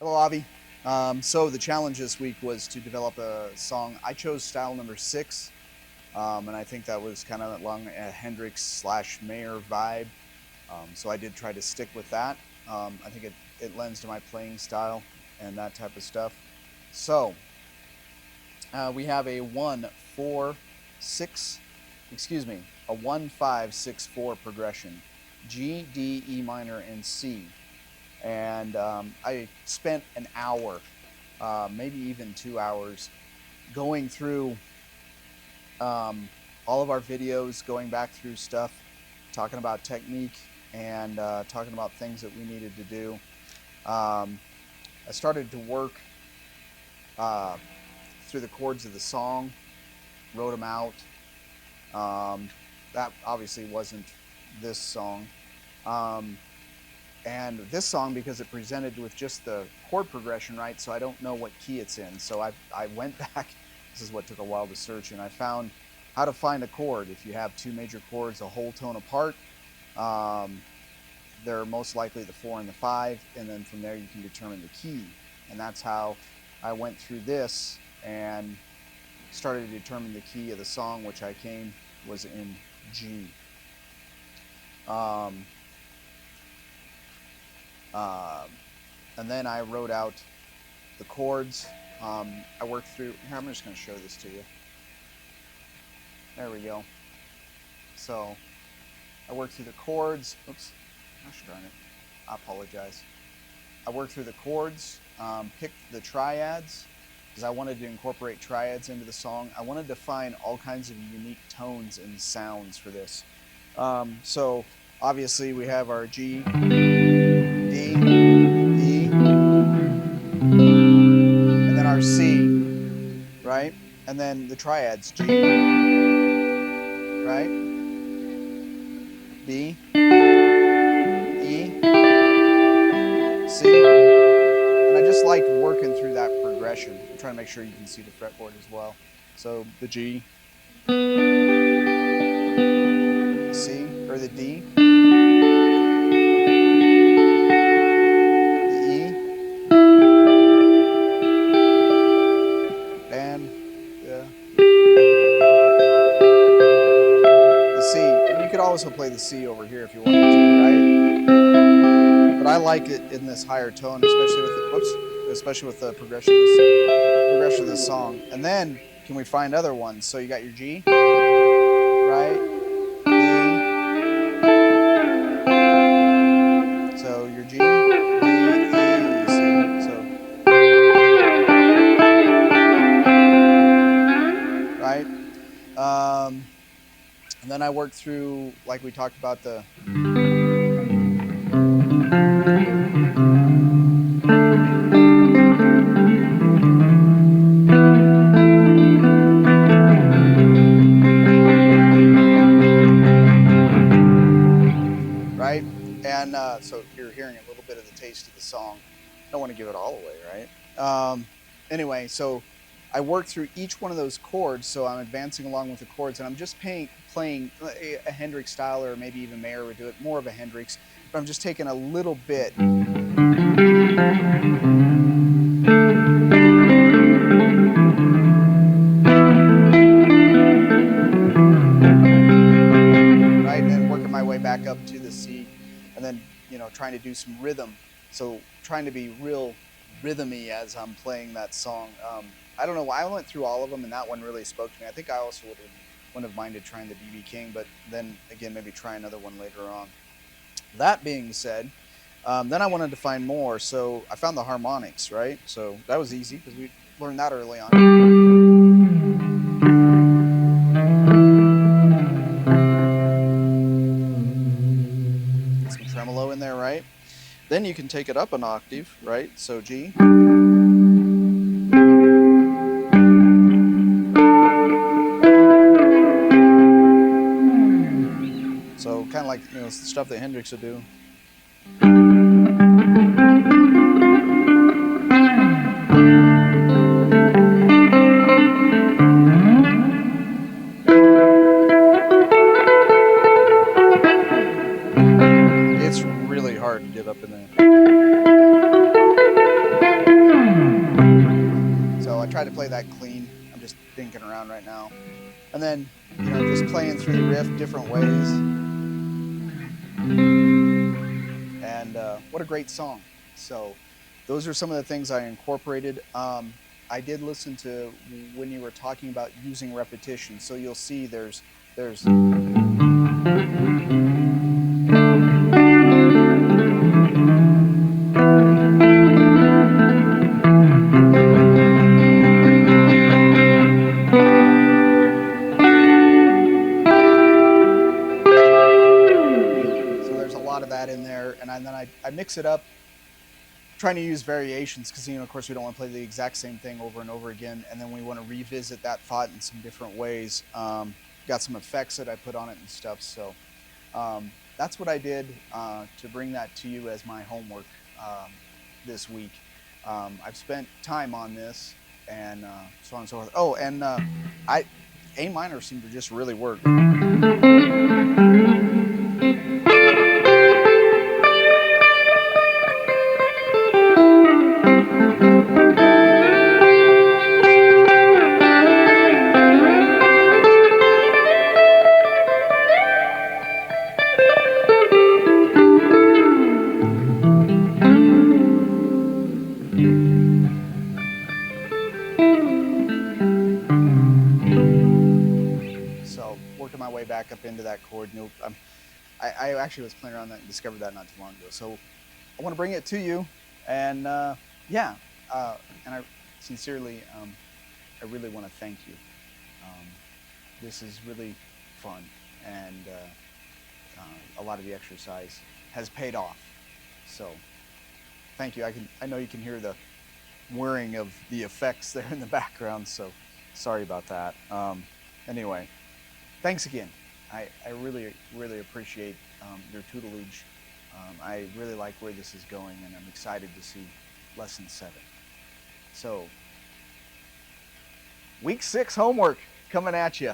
Hello, Avi. So the challenge this week was to develop a song. I chose style number 6, and I think that was kind of along a Hendrix slash Mayer vibe. So I did try to stick with that. I think it lends to my playing style and that type of stuff. So we have a 1-4-6, excuse me, a 1-5-6-4 progression: G, D, E minor, and C. And I spent an hour, maybe even 2 hours, going through all of our videos, going back through stuff, talking about technique, and talking about things that we needed to do. I started to work through the chords of the song, wrote them out. That obviously wasn't this song. And this song, because it presented with just the chord progression, right? So I don't know what key it's in. So I went back. This is what took a while to search, and I found how to find a chord. If you have two major chords a whole tone apart, they're most likely the 4 and the 5, and then from there you can determine the key. And that's how I went through this and started to determine the key of the song, which was in G. And then I wrote out the chords. I worked through, here, I'm just going to show this to you. There we go. So I worked through the chords. Oops, gosh darn it. I apologize. I worked through the chords, picked the triads, because I wanted to incorporate triads into the song. I wanted to find all kinds of unique tones and sounds for this. So obviously we have our G, D, E, and then our C, right? And then the triads, G, right? B, E, C. And I just liked working through that progression. I'm trying to make sure you can see the fretboard as well. So the G, the C, or the D, the E, and the C. And you could also play the C over here if you wanted to, right? But I like it in this higher tone, especially with the progression of this song. And then can we find other ones? So you got your G, right? E. So your G, D, E, C. So right. And then I worked through, like we talked about, the right? And so you're hearing a little bit of the taste of the song. Don't want to give it all away, right? Anyway, so I worked through each one of those chords, so I'm advancing along with the chords, and I'm just playing a Hendrix style, or maybe even Mayer would do it, more of a Hendrix, but I'm just taking a little bit. Right, and then working my way back up to the C, and then, trying to do some rhythm. So trying to be real rhythmy as I'm playing that song. I don't know why I went through all of them, and that one really spoke to me. I think I also wouldn't have minded trying the B.B. King, but then again, maybe try another one later on. That being said, then I wanted to find more, so I found the harmonics, right? So that was easy because we learned that early on. Get some tremolo in there, right? Then you can take it up an octave, right? So G. So kind of like stuff that Hendrix would do. It's really hard to get up in there. try to play that clean. I'm just dinking around right now. And then, just playing through the riff different ways. And what a great song. So those are some of the things I incorporated. I did listen to when you were talking about using repetition. So you'll see there's a lot of that in there, and then I mix it up, trying to use variations because of course we don't want to play the exact same thing over and over again, and then we want to revisit that thought in some different ways. Got some effects that I put on it and stuff, so that's what I did to bring that to you as my homework this week. I've spent time on this and so on and so forth. Oh, and A minor seemed to just really work. Working my way back up into that chord. I actually was playing around that and discovered that not too long ago. So I want to bring it to you, and and I sincerely, I really want to thank you. This is really fun, and a lot of the exercise has paid off. So thank you. I know you can hear the whirring of the effects there in the background. So sorry about that. Anyway. Thanks again. I really, really appreciate your tutelage. I really like where this is going, and I'm excited to see lesson 7. So, week 6 homework coming at you.